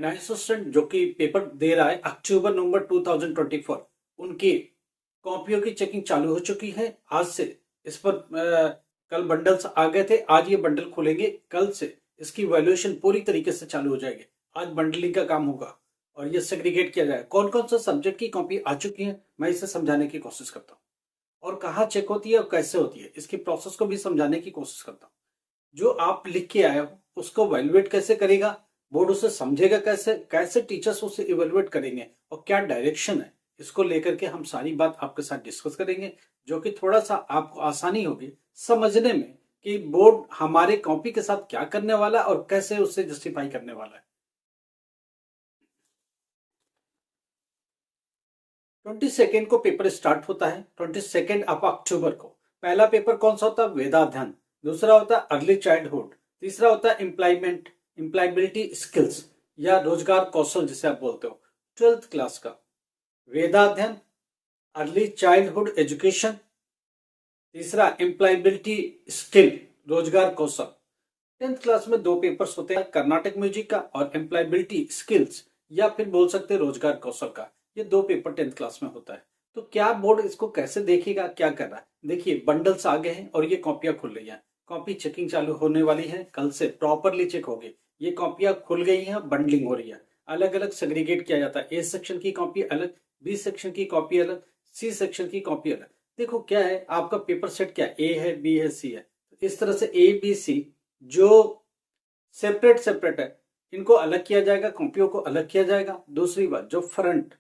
एनआईएसओ student जो कि paper दे रहा है अक्टूबर नवंबर 2024, उनकी कॉपियों की चेकिंग चालू हो चुकी है आज से। इस पर कल बंडल्स आ गए थे, आज ये बंडल खुलेंगे, कल से इसकी वैल्यूएशन पूरी तरीके से चालू हो जाएगी। आज बंडलिंग का काम होगा और ये सेग्रीगेट किया जाएगा। कौन कौन सा सब्जेक्ट की कॉपी आ चुकी है मैं इसे समझाने की कोशिश करता हूँ, और कहाँ चेक होती है और कैसे होती है इसकी प्रोसेस को भी समझाने की कोशिश करता हूँ। जो आप लिख के आए हो उसको वैल्यूएट कैसे करेगा, बोर्ड उसे समझेगा कैसे, कैसे टीचर्स उसे इवेल्युएट करेंगे और क्या डायरेक्शन है, इसको लेकर के हम सारी बात आपके साथ डिस्कस करेंगे, जो कि थोड़ा सा आपको आसानी होगी समझने में कि बोर्ड हमारे कॉपी के साथ क्या करने वाला है और कैसे उसे जस्टिफाई करने वाला है। 22 को पेपर स्टार्ट होता है, 22 ऑफ अक्टूबर को। पहला पेपर कौन सा होता है? वेदाध्ययन। दूसरा होता है अर्ली चाइल्डहुड। तीसरा होता है एम्प्लॉयबिलिटी स्किल्स या रोजगार कौशल जिसे आप बोलते हो। 12th क्लास का वेदाध्ययन, अर्ली चाइल्डहुड एजुकेशन, तीसरा एम्प्लॉयबिलिटी स्किल रोजगार कौशल। 10th क्लास में दो पेपर्स होते हैं, कर्नाटक म्यूजिक का और एम्प्लॉयबिलिटी स्किल्स या फिर बोल सकते हैं रोजगार कौशल का। ये दो पेपर 10th क्लास में होता है। तो क्या बोर्ड इसको कैसे देखेगा, क्या कर रहा है? देखिए बंडल्स आ गए हैं और ये कॉपियां खुल रही हैं। कॉपी चेकिंग चालू होने वाली है, कल से प्रॉपरली चेक होगी। ये कॉपियां खुल गई हैं, बंडलिंग हो रही है, अलग अलग सेग्रीगेट किया जाता है। ए सेक्शन की कॉपी अलग, बी सेक्शन की कॉपी अलग, सी सेक्शन की कॉपी अलग। देखो क्या है, आपका पेपर सेट क्या है, ए है, बी है, सी है। इस तरह से ए बी सी जो सेपरेट है, इनको अलग किया जाएगा, कॉपियों को अलग किया जाएगा। दूसरी बात, जो फ्रंट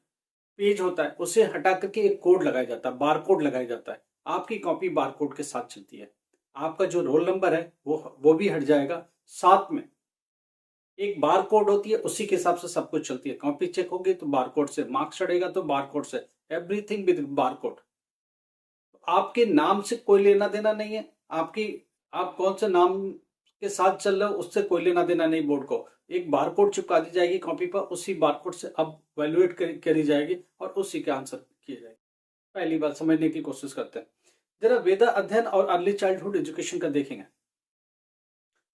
पेज होता है उसे हटा करके एक कोड लगाया जाता है, बार कोड लगाया जाता है। आपकी कॉपी बार कोड के साथ चलती है। आपका जो रोल नंबर है वो भी हट जाएगा। साथ में एक बार कोड होती है, उसी के हिसाब से सब कुछ चलती है। कॉपी चेक होगी तो बार कोड से, मार्क्स चढ़ेगा तो बार कोड से, एवरीथिंग विद बार कोड। आपके नाम से कोई लेना देना नहीं है। आप कौन से नाम के साथ चल रहे हो उससे कोई लेना देना नहीं। बोर्ड को एक बारकोड चिपका दी जाएगी कॉपी पर, उसी बारकोड से अब वैल्यूएट करी जाएगी और उसी के आंसर किए जाएंगे। पहली बात समझने की कोशिश करते हैं। जरा वेदा अध्ययन और अर्ली चाइल्डहुड एजुकेशन का देखेंगे।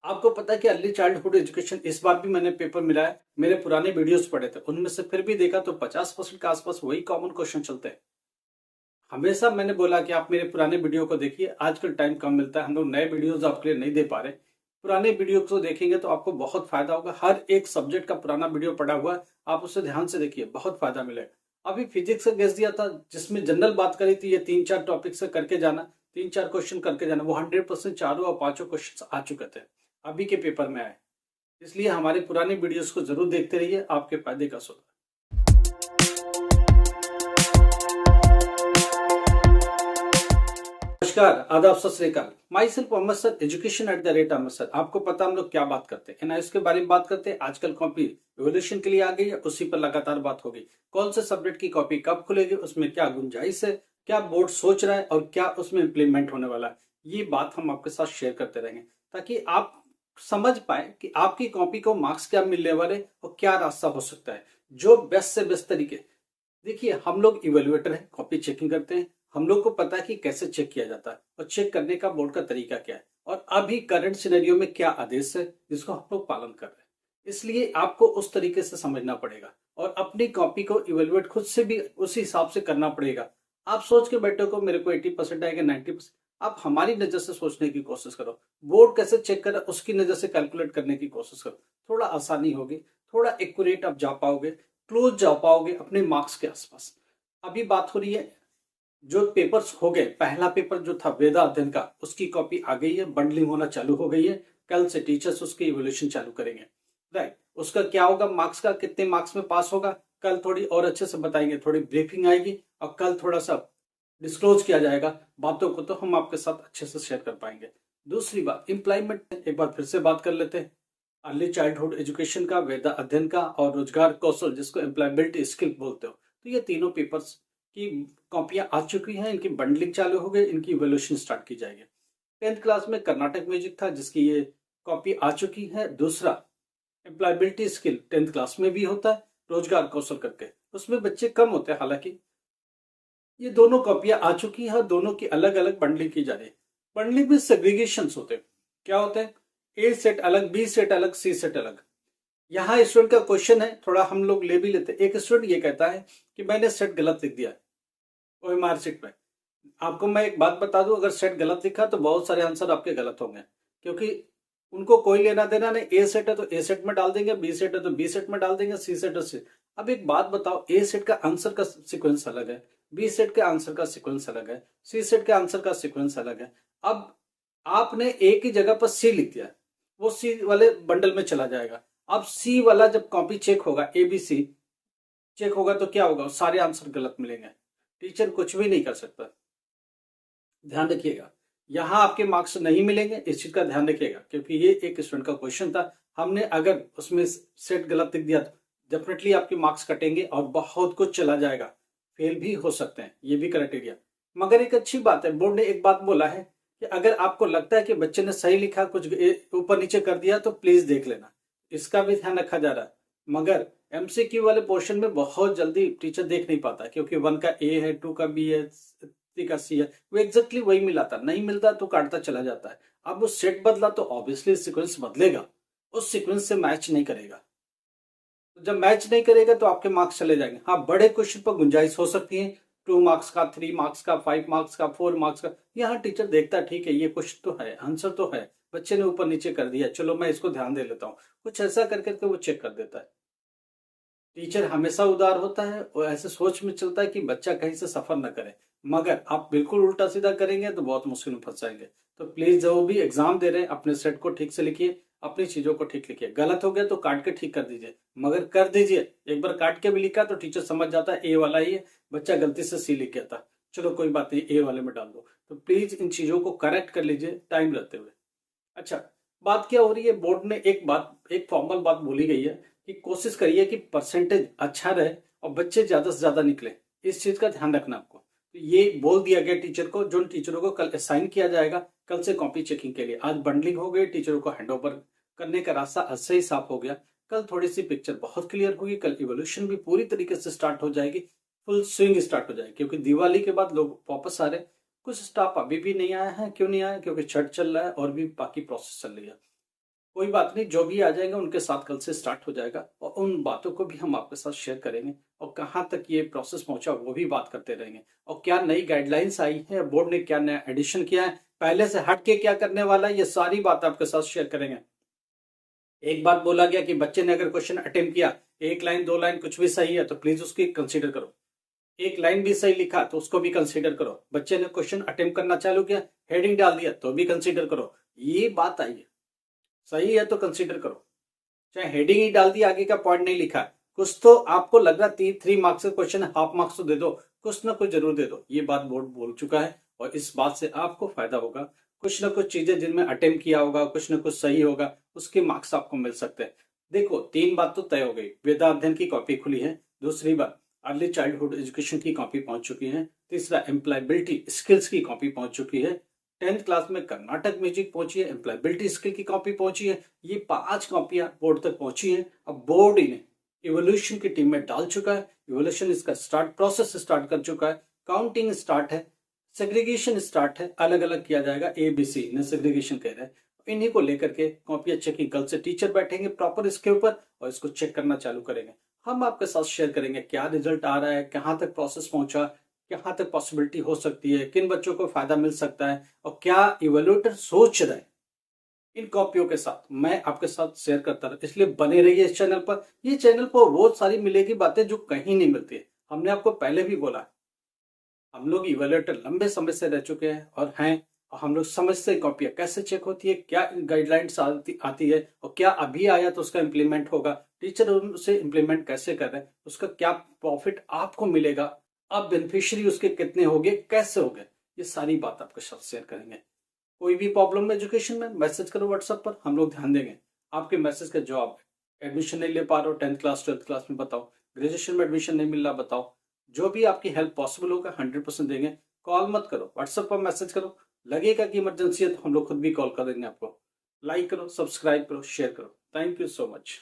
आपको पता है कि अर्ली चाइल्डहुड एजुकेशन इस बार भी मैंने पेपर मिला है, मेरे पुराने वीडियोस पढ़े थे, उनमें से फिर भी देखा तो 50% के आसपास वही कॉमन क्वेश्चन चलते हैं। हमेशा मैंने बोला कि आप मेरे पुराने वीडियो को देखिए, आजकल टाइम कम मिलता है, हम लोग नए वीडियोस आपके लिए नहीं दे पा रहे। पुराने वीडियो को देखेंगे तो आपको बहुत फायदा होगा। हर एक सब्जेक्ट का पुराना वीडियो पड़ा हुआ है, आप उसे ध्यान से देखिए, बहुत फायदा मिलेगा। अभी फिजिक्स का गेस दिया था जिसमें जनरल बात करी थी, ये 3-4 टॉपिक से करके जाना, 3-4 क्वेश्चन करके जाना, वो 100% चारों और पांचों क्वेश्चन आ चुके थे, अभी के पेपर में आए। इसलिए हमारे पुराने वीडियोस को जरूर देखते रहिए, आपके फायदे का सोचा। नमस्कार, आदाब, सत श्री अकाल। Myself Mohammad sir, education at the rate Ahmad sir. आपको पता हम लोग क्या बात करते हैं, एनआईएस के बारे में बात करते हैं। आजकल कॉपी इवोल्यूशन के लिए आ गई है, उसी पर लगातार बात होगी। कौन से सब्जेक्ट की कॉपी कब खुलेगी, उसमें क्या गुंजाइश है, क्या बोर्ड सोच रहा है और क्या उसमें इम्प्लीमेंट होने वाला है, ये बात हम आपके साथ शेयर करते रहेंगे ताकि आप समझ पाए कि आपकी कॉपी को मार्क्स क्या मिलने वाले और क्या रास्ता हो सकता है, जो बेस्ट से बेस्ट तरीके। देखिए हम लोग इवेल्युएटर हैं, कॉपी चेकिंग करते हैं, हम लोग को पता है कि कैसे चेक किया जाता है और चेक करने का बोर्ड का तरीका क्या है और अभी करंट सिनेरियो में क्या आदेश है जिसको हम लोग पालन कर रहे हैं। इसलिए आपको उस तरीके से समझना पड़ेगा और अपनी कॉपी को इवेल्युएट खुद से भी उसी हिसाब से करना पड़ेगा। आप सोच के बैठे को मेरे को 80% आएगा, 90%, आप हमारी नजर से सोचने की कोशिश करो, बोर्ड कैसे चेक करे उसकी नजर से कैलकुलेट करने की कोशिश करो। थोड़ा आसानी होगी, थोड़ा एक्यूरेट आप जा पाओगे, क्लोज जा पाओगे अपने मार्क्स के आसपास। अभी बात हो रही है जो पेपर्स हो गए, पहला पेपर जो था वेदा अध्ययन का, उसकी कॉपी आ गई है, बंडलिंग होना चालू हो गई है। कल से टीचर्स उसकी इवोल्यूशन चालू करेंगे। राइट, उसका क्या होगा, मार्क्स का कितने मार्क्स में पास होगा, कल थोड़ी और अच्छे से बताएंगे, थोड़ी ब्रीफिंग आएगी और कल थोड़ा सा डिस्क्लोज किया जाएगा बातों को, तो हम आपके साथ अच्छे से शेयर कर पाएंगे। दूसरी बात, एम्प्लॉयमेंट, एक बार फिर से बात कर लेते हैं। अर्ली चाइल्डहुड एजुकेशन का, वेदा अध्ययन का और रोजगार कौशल जिसको एम्प्लॉयबिलिटी स्किल बोलते हो, तो ये तीनों पेपर्स की कॉपियां आ चुकी हैं, इनकी बंडलिंग चालू हो गई, इनकी इवोल्यूशन स्टार्ट की जाएगी। 10th क्लास में कर्नाटक म्यूजिक था जिसकी ये कॉपी आ चुकी है। दूसरा एम्प्लॉयबिलिटी स्किल 10th क्लास में भी होता है, रोजगार कौशल करके, उसमें बच्चे कम होते हैं हालांकि। ये दोनों कॉपियां आ चुकी हैं, दोनों की अलग अलग बंडलिंग की जा रही है। बंडलिंग में सेग्रीगेशन होते हैं। क्या होते हैं, ए सेट अलग, बी सेट अलग, सी सेट अलग। यहाँ स्टूडेंट का क्वेश्चन है, थोड़ा हम लोग ले भी लेते हैं। एक स्टूडेंट ये कहता है कि मैंने सेट गलत लिख दिया ओएमआर शीट में। आपको मैं एक बात बता दूं, अगर सेट गलत लिखा तो बहुत सारे आंसर आपके गलत होंगे, क्योंकि उनको कोई लेना देना नहीं। ए सेट है तो ए सेट में डाल देंगे, बी सेट है तो बी सेट में डाल देंगे, सी सेट है सी। अब एक बात बताओ, ए सेट का आंसर का सीक्वेंस अलग है, बी सेट के आंसर का सीक्वेंस अलग है, सी सेट के आंसर का सीक्वेंस अलग है। अब आपने एक ही जगह पर सी लिख दिया, वो सी वाले बंडल में चला जाएगा। अब सी वाला जब कॉपी चेक होगा, ए बी सी चेक होगा तो क्या होगा, सारे आंसर गलत मिलेंगे। टीचर कुछ भी नहीं कर सकता। ध्यान रखिएगा, यहाँ आपके मार्क्स नहीं मिलेंगे, इस चीज का ध्यान रखिएगा, क्योंकि ये एक स्टूडेंट का क्वेश्चन था। हमने अगर उसमें सेट गलत लिख दिया तो डेफिनेटली आपके मार्क्स कटेंगे और बहुत कुछ चला जाएगा, फेल भी हो सकते हैं, ये भी क्राइटेरिया। मगर एक अच्छी बात है, बोर्ड ने एक बात बोला है कि अगर आपको लगता है कि बच्चे ने सही लिखा, कुछ ऊपर नीचे कर दिया, तो प्लीज देख लेना, इसका भी ध्यान रखा जा रहा है। मगर एमसीक्यू वाले पोर्शन में बहुत जल्दी टीचर देख नहीं पाता, क्योंकि 1 का ए है, 2 का बी है, 3 का सी है, वो एग्जैक्टली वही मिलाता, नहीं मिलता तो काटता चला जाता है। अब वो सेट बदला तो ऑब्वियसली सीक्वेंस बदलेगा, उस सीक्वेंस से मैच नहीं करेगा। तो जब मैच नहीं करेगा तो आपके मार्क्स चले जाएंगे। हाँ, बड़े क्वेश्चन पर गुंजाइश हो सकती है, 2 मार्क्स का, 3 मार्क्स का, 5 मार्क्स का, 4 मार्क्स का, यहाँ टीचर देखता ठीक है, ये क्वेश्चन तो है, आंसर तो है, बच्चे ने ऊपर नीचे कर दिया, चलो मैं इसको ध्यान दे लेता हूँ, कुछ ऐसा करके वो चेक कर देता है। टीचर हमेशा उदार होता है और ऐसे सोच में चलता है कि बच्चा कहीं से सफर न करे। मगर आप बिल्कुल उल्टा सीधा करेंगे तो बहुत मुश्किल में फंस जाएंगे। तो प्लीज जो भी एग्जाम दे रहे हैं अपने सेट को ठीक से लिखिए, अपनी चीजों को ठीक लिखिए। गलत हो गया तो काट के ठीक कर दीजिए, मगर कर दीजिए। एक बार काट के भी लिखा तो टीचर समझ जाता है ए वाला ही है, बच्चा गलती से सी लिख गया था, चलो कोई बात नहीं, ए वाले में डाल दो। तो प्लीज इन चीजों को करेक्ट कर लीजिए टाइम रहते हुए। अच्छा, बात क्या हो रही है, बोर्ड ने एक फॉर्मल बात बोली गई है कि कोशिश करिए कि परसेंटेज अच्छा रहे और बच्चे ज्यादा से ज्यादा निकले। इस चीज का ध्यान रखना आपको। तो ये बोल दिया गया टीचर को, जो टीचरों को कल असाइन किया जाएगा, कल से कॉपी चेकिंग के लिए। आज बंडलिंग हो गई, टीचरों को हैंडओवर करने का रास्ता आज से ही साफ हो गया। कल थोड़ी सी पिक्चर बहुत क्लियर होगी, कल इवोल्यूशन भी पूरी तरीके से स्टार्ट हो जाएगी, फुल स्विंग स्टार्ट हो जाएगी, क्योंकि दिवाली के बाद लोग वापस आ रहे हैं। कुछ स्टाफ अभी भी नहीं आया है, क्यों नहीं आया, क्योंकि छठ चल रहा है और भी बाकी प्रोसेस चल रही है। कोई बात नहीं, जो भी आ जाएगा उनके साथ कल से स्टार्ट हो जाएगा और उन बातों को भी हम आपके साथ शेयर करेंगे, और कहाँ तक ये प्रोसेस पहुंचा वो भी बात करते रहेंगे, और क्या नई गाइडलाइंस आई है, बोर्ड ने क्या नया एडिशन किया है, पहले से हट के क्या करने वाला है, ये सारी बात आपके साथ शेयर करेंगे। एक बात बोला गया कि बच्चे ने अगर क्वेश्चन अटेम्प्ट किया, 1 लाइन 2 लाइन कुछ भी सही है तो प्लीज उसकी कंसिडर करो। 1 लाइन भी सही लिखा तो उसको भी कंसीडर करो। बच्चे ने क्वेश्चन अटेम्प्ट करना चालू किया, हेडिंग डाल दिया तो भी कंसीडर करो। ये बात आई है, सही है तो कंसीडर करो। चाहे हेडिंग ही डाल दी, आगे का पॉइंट नहीं लिखा, कुछ तो आपको लग रहा 3 मार्क्स का क्वेश्चन, हाफ मार्क्स तो दे दो, कुछ ना कुछ जरूर दे दो। ये बात बोर्ड बोल चुका है और इस बात से आपको फायदा होगा। कुछ ना कुछ चीजें जिनमें अटेम्प्ट किया होगा, कुछ ना कुछ सही होगा, उसके मार्क्स आपको मिल सकते हैं। देखो, 3 बात तो तय हो गई, वेदा अध्ययन की कॉपी खुली है। दूसरी बात, अर्ली चाइल्डहुड एजुकेशन की कॉपी पहुंच चुकी है। तीसरा, एम्प्लॉयबिलिटी स्किल्स की कॉपी पहुंच चुकी है। 10th क्लास में कर्नाटक म्यूजिक पहुंची है, एम्प्लॉयबिलिटी स्किल की कॉपी पहुंची है। ये 5 कॉपियां बोर्ड तक पहुंची हैं। अब बोर्ड इन्हें इवोल्यूशन की टीम में डाल चुका है। इवोल्यूशन इसका प्रोसेस स्टार्ट कर चुका है। काउंटिंग स्टार्ट है, सेग्रीगेशन स्टार्ट है, अलग अलग किया जाएगा, ABC इन्हें सेग्रीगेशन कह रहे हैं। इन्हीं को लेकर के कॉपियां चेकिंग, कल से टीचर बैठेंगे प्रॉपर इसके ऊपर और इसको चेक करना चालू करेंगे। हम आपके साथ शेयर करेंगे क्या रिजल्ट आ रहा है, कहाँ तक प्रोसेस पहुंचा, कहाँ तक पॉसिबिलिटी हो सकती है, किन बच्चों को फायदा मिल सकता है, और क्या इवोल्यूटर सोच रहे हैं। इन कॉपियों के साथ मैं आपके साथ शेयर करता रहा, इसलिए बने रहिए इस चैनल पर। ये चैनल पर बहुत सारी मिलेगी बातें जो कहीं नहीं मिलती है। हमने आपको पहले भी बोला, हम लोग इवैल्यूएटर लंबे समय से रह चुके हैं और हैं, और हम लोग समझते हैं कॉपियां कैसे चेक होती है, क्या गाइडलाइंस आती है, और क्या अभी आया तो उसका इम्प्लीमेंट होगा, टीचर उसे इम्प्लीमेंट कैसे कर रहे हैं, उसका क्या प्रॉफिट आपको मिलेगा, अब बेनिफिशियरी उसके कितने होंगे, कैसे होंगे, ये सारी बात आपके साथ शेयर करेंगे। कोई भी प्रॉब्लम एजुकेशन में मैसेज करो व्हाट्सएप पर, हम लोग ध्यान देंगे आपके मैसेज का जवाब। एडमिशन नहीं ले पा रहे हो 10th क्लास 12th क्लास में, बताओ। ग्रेजुएशन में एडमिशन नहीं मिल रहा, बताओ। जो भी आपकी हेल्प पॉसिबल होगा 100% देंगे। कॉल मत करो, व्हाट्सएप पर मैसेज करो। लगेगा कि इमरजेंसी है तो हम लोग खुद भी कॉल कर देंगे आपको। लाइक करो, सब्सक्राइब करो, शेयर करो। Thank you so much.